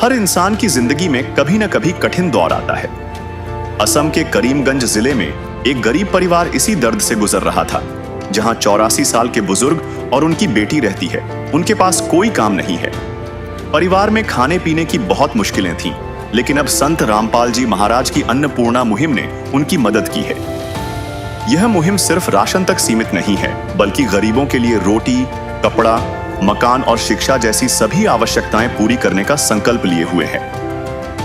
हर इंसान की जिंदगी में कभी न कभी कठिन दौर आता है। असम के करीमगंज जिले में एक गरीब परिवार इसी दर्द से गुजर रहा था, जहां 84 साल के बुजुर्ग और उनकी बेटी रहती है। उनके पास कोई काम नहीं है। परिवार में खाने पीने की बहुत मुश्किलें थीं, लेकिन अब संत रामपाल जी महाराज की अन्नपूर्णा मुहिम ने उनकी मदद की है। यह मुहिम सिर्फ राशन तक सीमित नहीं है, बल्कि गरीबों के लिए रोटी, कपड़ा, मकान और शिक्षा जैसी सभी आवश्यकताएं पूरी करने का संकल्प लिए हुए है।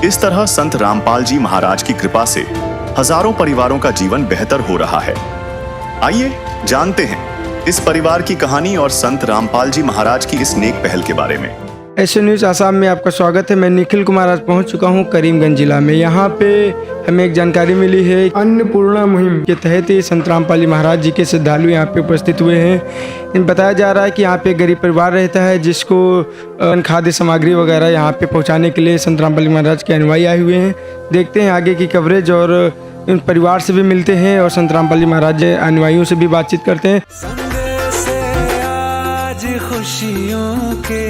इस तरह संत रामपाल जी महाराज की कृपा से हजारों परिवारों का जीवन बेहतर हो रहा है। आइए जानते हैं इस परिवार की कहानी और संत रामपाल जी महाराज की इस नेक पहल के बारे में। एशियन न्यूज़ आसाम में आपका स्वागत है। मैं निखिल कुमार आज पहुंच चुका हूं करीमगंज जिला में। यहां पे हमें एक जानकारी मिली है, अन्नपूर्णा मुहिम के तहत संत रामपाल जी महाराज जी के श्रद्धालु यहां पे उपस्थित हुए हैं। बताया जा रहा है कि यहां पे एक गरीब परिवार रहता है, जिसको खाद्य सामग्री वगैरह यहां पे पहुँचाने के लिए संत रामपाल जी महाराज के अनुयायी आए हुए हैं। देखते हैं आगे की कवरेज और इन परिवार से भी मिलते हैं और संत रामपाल जी महाराज अनुयायियों से भी बातचीत करते हैं। संग से आज खुशियों के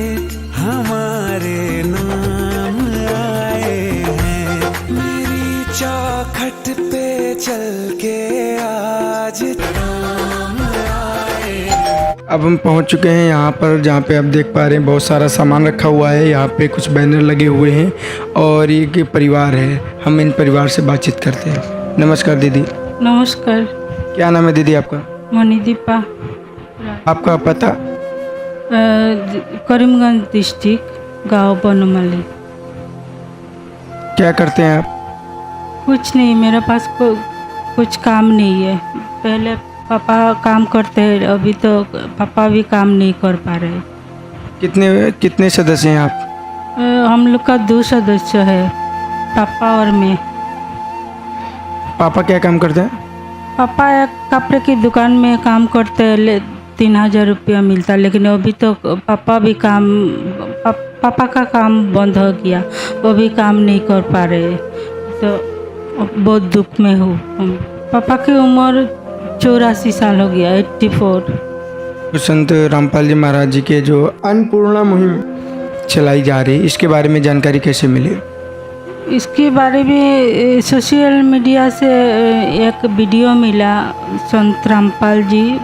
हमारे नाम आए हैं, मेरी चौखट पे चल के आज नाम आए हैं। अब हम पहुंच चुके हैं यहाँ पर, जहाँ पे आप देख पा रहे हैं बहुत सारा सामान रखा हुआ है। यहाँ पे कुछ बैनर लगे हुए हैं और एक परिवार है। हम इन परिवार से बातचीत करते हैं। नमस्कार दीदी। नमस्कार। क्या नाम है दीदी आपका? मणिदीपा। आपका पता? करीमगंज डिस्ट्रिक्ट, गांव बनमाली। क्या करते हैं आप? कुछ नहीं, मेरे पास कुछ काम नहीं है। पहले पापा काम करते हैं, अभी तो पापा भी काम नहीं कर पा रहे। कितने सदस्य हैं आप? हम लोग का 2 सदस्य है, पापा और मैं। पापा क्या काम करते हैं? पापा एक कपड़े की दुकान में काम करते हैं, 3000 रुपया मिलता है। लेकिन अभी तो पापा का काम बंद हो गया, वो भी काम नहीं कर पा रहे, तो बहुत दुख में हूँ। पापा की उम्र 84 साल हो गया, 84। तो संत रामपाल जी महाराज जी के जो अन्नपूर्णा मुहिम चलाई जा रही है, इसके बारे में जानकारी कैसे मिली? इसके बारे में सोशल मीडिया से एक वीडियो मिला, संत रामपाल जी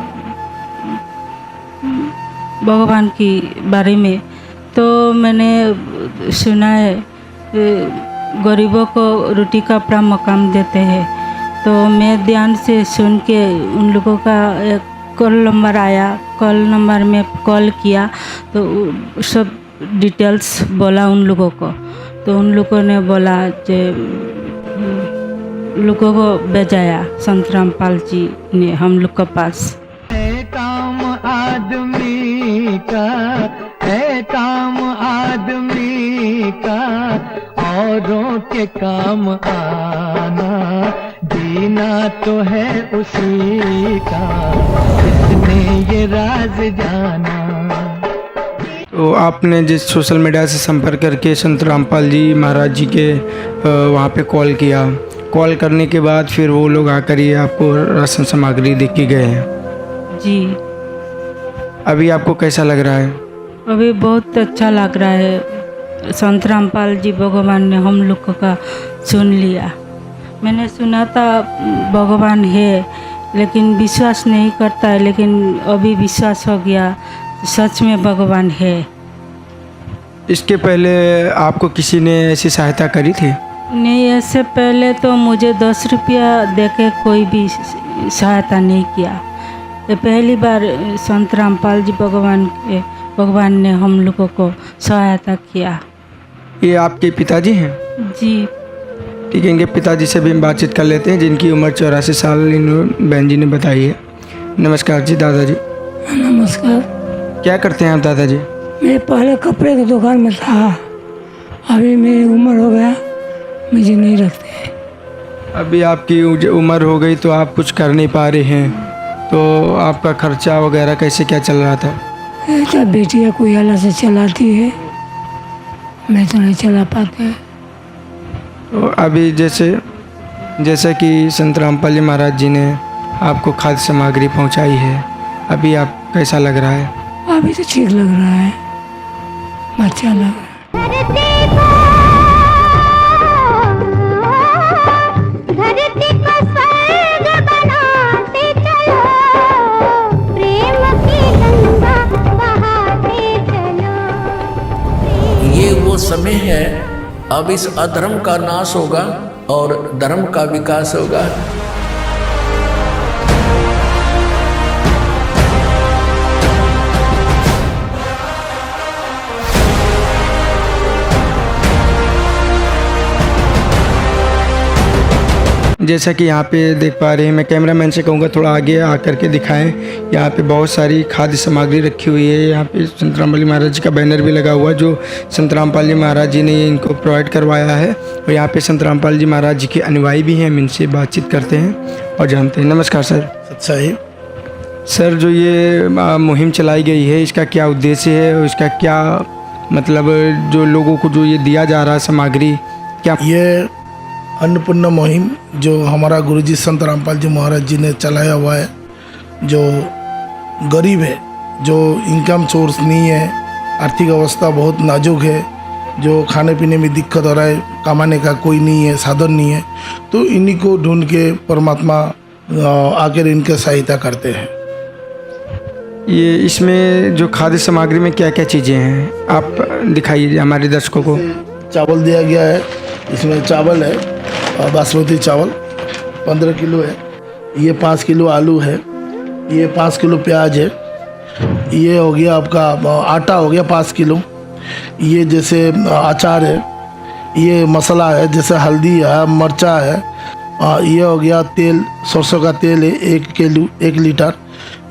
भगवान की बारे में। तो मैंने सुना है गरीबों को रोटी कपड़ा मकान देते हैं। तो मैं ध्यान से सुन के उन लोगों का एक कॉल नंबर आया, कॉल नंबर में कॉल किया तो सब डिटेल्स बोला उन लोगों को। तो उन लोगों ने बोला कि लोगों को भेजाया संत रामपाल जी ने हम लोग के पास। है काम आदमी का, है काम आदमी का, औरों के काम आना, जीना तो है उसी का, इसने ये राज जाना। तो आपने जिस सोशल मीडिया से संपर्क करके संत रामपाल जी महाराज जी के वहाँ पे कॉल किया, कॉल करने के बाद फिर वो लोग आकर ये आपको राशन सामग्री दे के गए हैं जी। अभी आपको कैसा लग रहा है? अभी बहुत अच्छा लग रहा है। संत रामपाल जी भगवान ने हम लोग का सुन लिया। मैंने सुना था भगवान है, लेकिन विश्वास नहीं करता है, लेकिन अभी विश्वास हो गया, सच में भगवान है। इसके पहले आपको किसी ने ऐसी सहायता करी थी? नहीं, ऐसे पहले तो मुझे 10 रुपया देके कोई भी सहायता नहीं किया। ये पहली बार संत रामपाल जी भगवान ने हम लोगों को सहायता किया। ये आपके पिताजी हैं? जी। ठीक है, इनके पिताजी से भी हम बातचीत कर लेते हैं, जिनकी उम्र 84 साल इन बहन जी ने बताई है। नमस्कार जी दादाजी। नमस्कार। क्या करते हैं आप दादाजी? मैं पहले कपड़े की दुकान में था, अभी मेरी उम्र हो गया, मुझे नहीं रखते। अभी आपकी उम्र हो गई तो आप कुछ कर नहीं पा रहे हैं, तो आपका खर्चा वगैरह कैसे क्या चल रहा था? ऐसा बेटियाँ कोई अलग से चलाती है, मैं तो नहीं चला पाते। तो अभी जैसे कि संत रामपाल जी महाराज जी ने आपको खाद्य सामग्री पहुंचाई है, अभी आप कैसा लग रहा है? अभी तो ठीक लग रहा है, अच्छा लग रहा है। समय है, अब इस अधर्म का नाश होगा और धर्म का विकास होगा। जैसा कि यहाँ पे देख पा रहे हैं, मैं कैमरामैन से कहूँगा थोड़ा आगे आकर के दिखाएं। यहाँ पे बहुत सारी खाद्य सामग्री रखी हुई है। यहाँ पे संत रामपाल महाराज जी का बैनर भी लगा हुआ है, जो संत रामपाल जी महाराज जी ने इनको प्रोवाइड करवाया है। और यहाँ पे संत रामपाल जी महाराज जी के अनुयायी भी हैं, हम इनसे बातचीत करते हैं और जानते हैं। नमस्कार सर। सही। सर, जो ये मुहिम चलाई गई है, इसका क्या उद्देश्य है और इसका क्या मतलब, जो लोगों को जो ये दिया जा रहा है सामग्री, क्या ये अन्नपूर्णा मुहिम जो हमारा गुरुजी संत रामपाल जी महाराज जी ने चलाया हुआ है, जो गरीब है, जो इनकम सोर्स नहीं है, आर्थिक अवस्था बहुत नाजुक है, जो खाने पीने में दिक्कत हो रहा है, कमाने का कोई नहीं है, साधन नहीं है, तो इन्हीं को ढूंढ के परमात्मा आकर इनके सहायता करते हैं। ये इसमें जो खाद्य सामग्री में क्या क्या चीज़ें हैं, आप दिखाइए हमारे दर्शकों को। चावल दिया गया है, इसमें चावल है बासमती चावल 15 किलो है, ये 5 किलो आलू है, ये 5 किलो प्याज है, ये हो गया आपका आटा हो गया 5 किलो, ये जैसे अचार है, ये मसाला है जैसे हल्दी है, मिर्चा है, ये हो गया तेल, सरसों का तेल है 1 लीटर,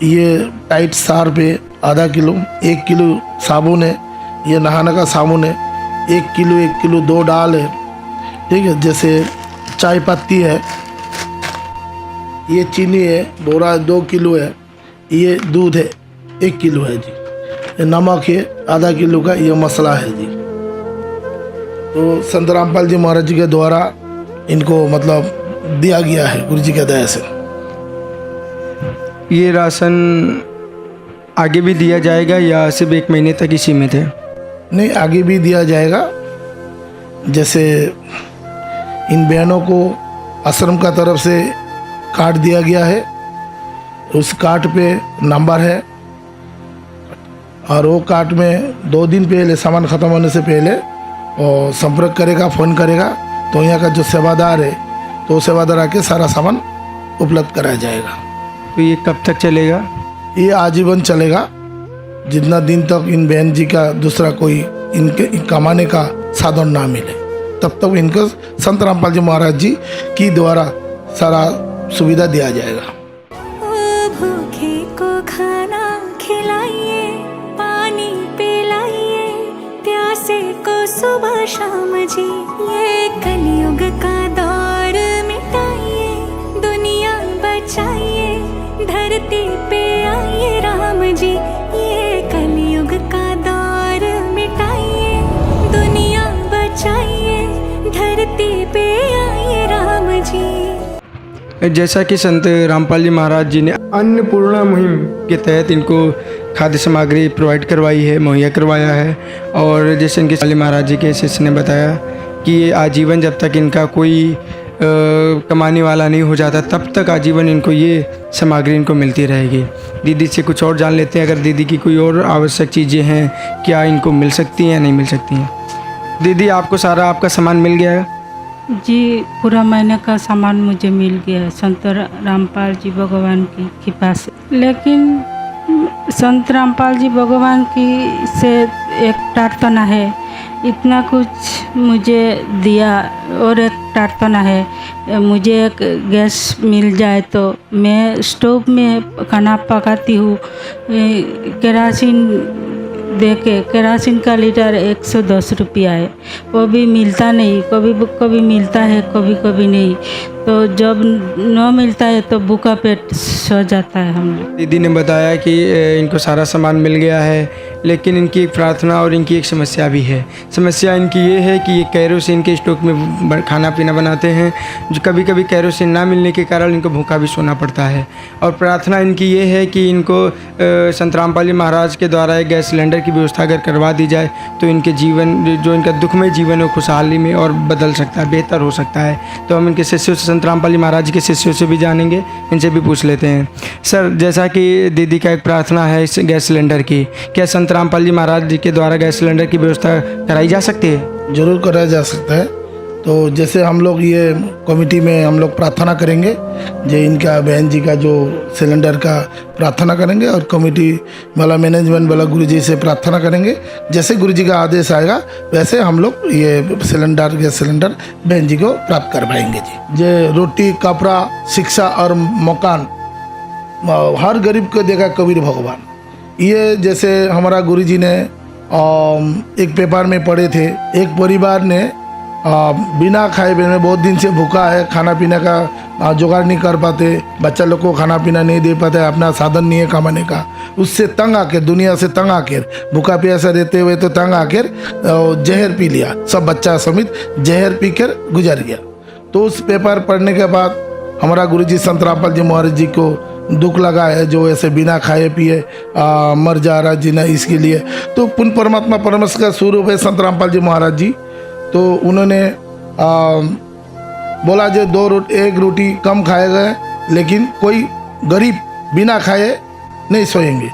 ये टाइट सार्फ है आधा किलो, 1 किलो साबुन है, ये नहाने का साबुन है 1 किलो 2 डाल है, ठीक है। जैसे चाय पत्ती है, ये चीनी है, बोरा 2 किलो है, ये दूध है 1 किलो है जी, ये नमक है आधा किलो का, ये मसाला है जी। तो संत रामपाल जी महाराज जी के द्वारा इनको मतलब दिया गया है गुरु जी के दया से। ये राशन आगे भी दिया जाएगा या सिर्फ 1 महीने तक ही सीमित है? नहीं, आगे भी दिया जाएगा। जैसे इन बहनों को आश्रम का तरफ से कार्ड दिया गया है, उस कार्ड पे नंबर है और वो कार्ड में 2 दिन पहले सामान ख़त्म होने से पहले और संपर्क करेगा, फ़ोन करेगा, तो यहाँ का जो सेवादार है तो सेवादार आके सारा सामान उपलब्ध कराया जाएगा। तो ये कब तक चलेगा? ये आजीवन चलेगा, जितना दिन तक इन बहन जी का दूसरा कोई इनके कमाने का साधन ना मिले, तब तक इनको संत रामपाल जी महाराज जी की द्वारा सारा सुविधा दिया जाएगा। भूखे को खाना खिलाइए, पानी पिलाइए, प्यासे को सुबह शाम जी, ये कलयुग का दौर मिटाइए, दुनिया बचाइए, धरती पे आइए राम जी, ये कलयुग का दौर मिटाइए, दुनिया बचाइए, धरती पे आइए राम जी। जैसा कि संत रामपाल जी महाराज जी ने अन्नपूर्णा मुहिम के तहत इनको खाद्य सामग्री प्रोवाइड करवाई है, मुहैया करवाया है, और जैसे इनके पाली महाराज जी के शिष्य ने बताया कि ये आजीवन जब तक इनका कोई कमाने वाला नहीं हो जाता, तब तक आजीवन इनको ये सामग्री इनको मिलती रहेगी। दीदी से कुछ और जान लेते हैं, अगर दीदी की कोई और आवश्यक चीज़ें हैं, क्या इनको मिल सकती हैं या नहीं मिल सकती हैं? दीदी, आपको सारा आपका सामान मिल गया है? जी, पूरा महीने का सामान मुझे मिल गया है संत रामपाल जी भगवान की कृपा से। लेकिन संत रामपाल जी भगवान की से एक प्रार्थना है, इतना कुछ मुझे दिया, और एक प्रार्थना है मुझे एक गैस मिल जाए तो मैं स्टोव में खाना पकाती हूँ। केरासिन देके, केरासिन का लीटर 110 रुपया है, वो भी मिलता नहीं, कभी कभी मिलता है, कभी कभी नहीं, तो जब न मिलता है तो भूखा पेट सो जाता है हम लोग। दीदी ने बताया कि इनको सारा सामान मिल गया है, लेकिन इनकी एक प्रार्थना और इनकी एक समस्या भी है। समस्या इनकी ये है कि ये केरोसिन के स्टोव में खाना पीना बनाते हैं, जो कभी कभी केरोसिन ना मिलने के कारण इनको भूखा भी सोना पड़ता है। और प्रार्थना इनकी ये है कि इनको संत रामपाल जी महाराज के द्वारा एक गैस सिलेंडर की व्यवस्था अगर करवा दी जाए तो इनके जीवन, जो इनका दुखमय जीवन है, खुशहाली में और बदल सकता है, बेहतर हो सकता है। तो हम इनके शिष्यों से संत रामपाल जी महाराज जी के शिष्यों से भी जानेंगे, इनसे भी पूछ लेते हैं। सर, जैसा कि दीदी का एक प्रार्थना है इस गैस सिलेंडर की, क्या संत रामपाल जी महाराज जी के द्वारा गैस सिलेंडर की व्यवस्था कराई जा सकती है? जरूर कराया जा सकता है। तो जैसे हम लोग ये कमेटी में हम लोग प्रार्थना करेंगे, जो इनका बहन जी का जो सिलेंडर का प्रार्थना करेंगे, और कमेटी वाला मैनेजमेंट वाला गुरुजी से प्रार्थना करेंगे। जैसे गुरुजी का आदेश आएगा वैसे हम लोग ये गैस सिलेंडर बहन जी को प्राप्त करवाएंगे जी। जो रोटी, कपड़ा, शिक्षा और मकान हर गरीब को देगा कबीर भगवान। ये जैसे हमारा गुरुजी ने एक पेपर में पढ़े थे, एक परिवार ने बिना खाए पिए में बहुत दिन से भूखा है, खाना पीने का जुगाड़ नहीं कर पाते, बच्चा लोग को खाना पीना नहीं दे पाते, अपना साधन नहीं है कमाने का, उससे तंग आकर, दुनिया से तंग आकर, भूखा प्यासा रहते हुए तो तंग आकर जहर पी लिया, सब बच्चा समेत जहर पी कर गुजर गया। तो उस पेपर पढ़ने के बाद हमारा गुरुजी संत रामपाल जी महाराज जी को दुख लगा है, जो ऐसे बिना खाए पिए मर जा रहा जीना, इसके लिए तो पुण्य परमात्मा परमेश्वर का स्वरूप है संत रामपाल जी महाराज जी। तो उन्होंने बोला जो एक रोटी कम खाएगा, लेकिन कोई गरीब बिना खाए नहीं सोएंगे।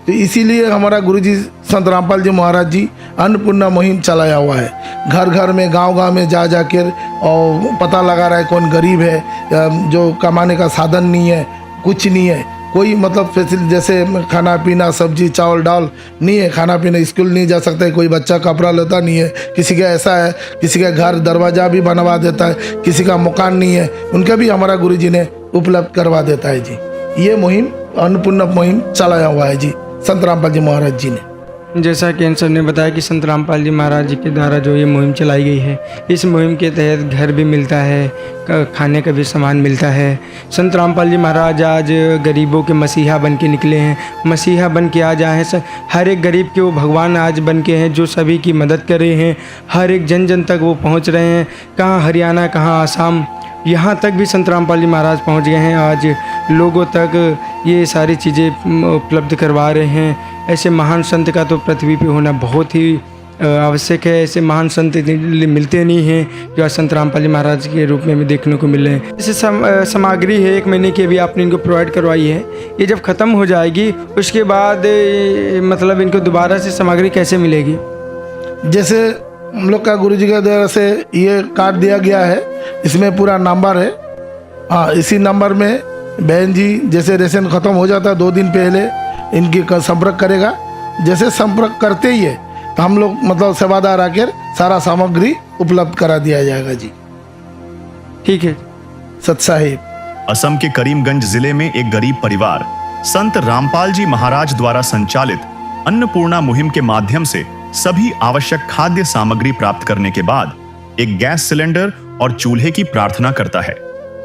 तो इसीलिए हमारा गुरुजी संत रामपाल जी महाराज जी अन्नपूर्णा मुहिम चलाया हुआ है। घर घर में, गांव-गांव में जा जाकर और पता लगा रहा है कौन गरीब है, जो कमाने का साधन नहीं है, कुछ नहीं है, कोई मतलब फैसिलिटी जैसे खाना पीना, सब्जी चावल दाल नहीं है, खाना पीना, स्कूल नहीं जा सकता है, कोई बच्चा कपड़ा लेता नहीं है, किसी का ऐसा है, किसी का घर दरवाज़ा भी बनवा देता है, किसी का मकान नहीं है, उनका भी हमारा गुरुजी ने उपलब्ध करवा देता है जी। ये मुहिम अन्नपूर्णा मुहिम चलाया हुआ है जी संत रामपाल जी महाराज जी ने। जैसा कि सर ने बताया कि संत रामपाल जी महाराज जी के द्वारा जो ये मुहिम चलाई गई है, इस मुहिम के तहत घर भी मिलता है, खाने का भी सामान मिलता है। संत रामपाल जी महाराज आज गरीबों के मसीहा बन के निकले हैं, मसीहा बन के आज आए हैं, हर एक गरीब के वो भगवान आज बन के हैं, जो सभी की मदद कर रहे हैं, हर एक जन जन तक वो पहुँच रहे हैं। कहाँ हरियाणा, कहाँ आसाम, यहाँ तक भी संत रामपाल जी महाराज पहुँच गए हैं। आज लोगों तक ये सारी चीज़ें उपलब्ध करवा रहे हैं। ऐसे महान संत का तो पृथ्वी पे होना बहुत ही आवश्यक है। ऐसे महान संत मिलते नहीं हैं जो आज संत रामपाल जी महाराज के रूप में भी देखने को मिल रहे हैं। जैसे सामग्री है 1 महीने की, अभी आपने इनको प्रोवाइड करवाई है, ये जब ख़त्म हो जाएगी उसके बाद मतलब इनको दोबारा से सामग्री कैसे मिलेगी? जैसे हम लोग का गुरुजी के द्वारा से ये कार्ड दिया गया है, इसमें पूरा नंबर है। हाँ, इसी नंबर में बहन जी जैसे रेशन ख़त्म हो जाता है 2 दिन पहले इनकी संपर्क करेगा। जैसे संपर्क करते ही है तो हम लोग मतलब सेवादार आकर सारा सामग्री उपलब्ध करा दिया जाएगा जी। ठीक है सत साहिब। असम के करीमगंज जिले में एक गरीब परिवार संत रामपाल जी महाराज द्वारा संचालित अन्नपूर्णा मुहिम के माध्यम से सभी आवश्यक खाद्य सामग्री प्राप्त करने के बाद एक गैस सिलेंडर और चूल्हे की प्रार्थना करता है।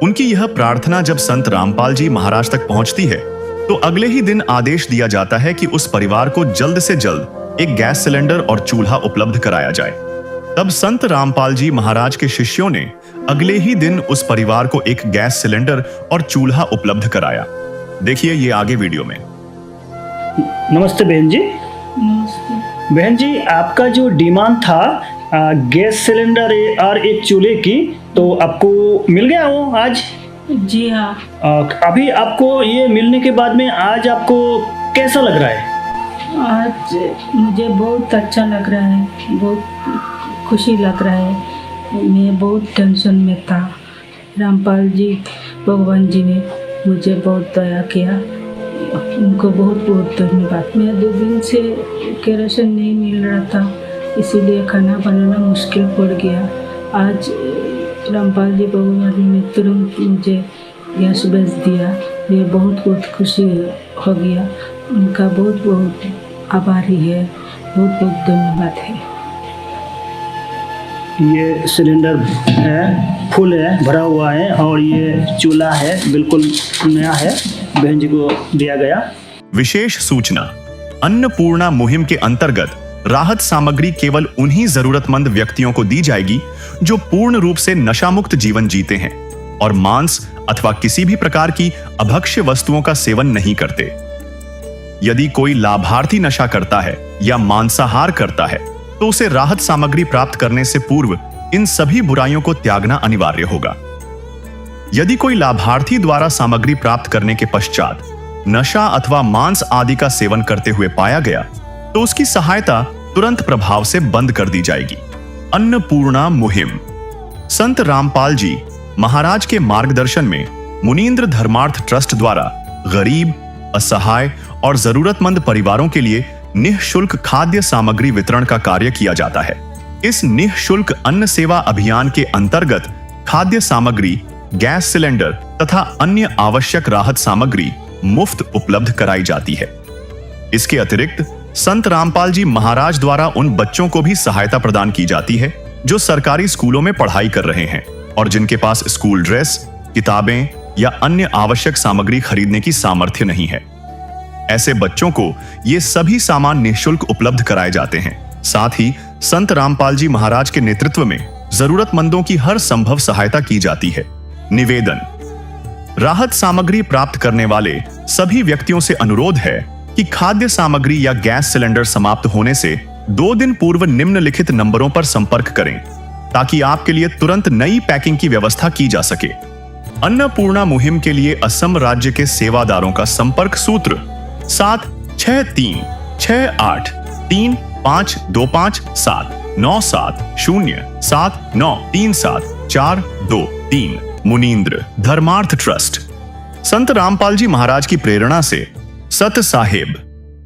उनकी यह प्रार्थना जब संत रामपाल जी महाराज तक पहुंचती है तो अगले ही दिन आदेश दिया जाता है कि उस परिवार को जल्द से जल्द एक गैस सिलेंडर और चूल्हा उपलब्ध कराया जाए। तब संत रामपाल जी महाराज के शिष्यों ने अगले ही दिन उस परिवार को एक गैस सिलेंडर और चूल्हा उपलब्ध कराया। देखिए ये आगे वीडियो में। नमस्ते बहन जी। नमस्ते। बहन जी, आपका जो डिमांड था गैस सिलेंडर और एक चूल्हे की, तो आपको मिल गया वो आज? जी हाँ। अभी आपको ये मिलने के बाद में आज आपको कैसा लग रहा है? आज मुझे बहुत अच्छा लग रहा है, बहुत खुशी लग रहा है। मैं बहुत टेंशन में था, रामपाल जी भगवान जी ने मुझे बहुत दया किया, उनको बहुत बहुत धन्यवाद। मैं 2 दिन से केरोसिन नहीं मिल रहा था, इसीलिए खाना बनाना मुश्किल पड़ गया। आज रामपाल जी भगवान ने तुरंत मुझे गैस भेज दिया, ये बहुत बहुत खुशी हो गया। उनका बहुत बहुत आभारी है, बहुत बहुत धन्यवाद है। ये सिलेंडर है, फुल है, भरा हुआ है, और ये चूल्हा है, बिल्कुल नया है, बहन जी को दिया गया। विशेष सूचना, अन्नपूर्णा मुहिम के अंतर्गत राहत सामग्री केवल उन्हीं जरूरतमंद व्यक्तियों को दी जाएगी जो पूर्ण रूप से नशा मुक्त जीवन जीते हैं और मांस अथवा किसी भी प्रकार की अभक्ष्य वस्तुओं का सेवन नहीं करते। यदि कोई लाभार्थी नशा करता है या मांसाहार करता है तो उसे राहत सामग्री प्राप्त करने से पूर्व इन सभी बुराइयों को त्यागना अनिवार्य होगा। यदि कोई लाभार्थी द्वारा सामग्री प्राप्त करने के पश्चात नशा अथवा मांस आदि का सेवन करते हुए पाया गया तो उसकी सहायता तुरंत प्रभाव से बंद कर दी जाएगी। अन्नपूर्णा मुहिम। संत रामपाल जी महाराज के मार्गदर्शन में मुनींद्र धर्मार्थ ट्रस्ट द्वारा गरीब, असहाय और जरूरतमंद परिवारों के लिए निःशुल्क खाद्य सामग्री वितरण का कार्य किया जाता है। इस निःशुल्क अन्न सेवा अभियान के अंतर्गत खाद्य सामग्री, गैस सिलेंडर तथा अन्य आवश्यक राहत सामग्री मुफ्त उपलब्ध कराई जाती है। इसके अतिरिक्त संत रामपाल जी महाराज द्वारा उन बच्चों को भी सहायता प्रदान की जाती है जो सरकारी स्कूलों में पढ़ाई कर रहे हैं और जिनके पास स्कूल ड्रेस, किताबें या अन्य आवश्यक सामग्री खरीदने की सामर्थ्य नहीं है। ऐसे बच्चों को ये सभी सामान निःशुल्क उपलब्ध कराए जाते हैं। साथ ही संत रामपाल जी महाराज के नेतृत्व में जरूरतमंदों की हर संभव सहायता की जाती है। निवेदन। राहत सामग्री प्राप्त करने वाले सभी व्यक्तियों से अनुरोध है कि खाद्य सामग्री या गैस सिलेंडर समाप्त होने से 2 दिन पूर्व निम्नलिखित नंबरों पर संपर्क करें ताकि आपके लिए तुरंत नई पैकिंग की व्यवस्था की जा सके। अन्नपूर्णा मुहिम के लिए असम राज्य के सेवादारों का संपर्क सूत्र 763953579707937423 मुनींद्र धर्मार्थ ट्रस्ट। संत रामपाल जी महाराज की प्रेरणा से सत साहेब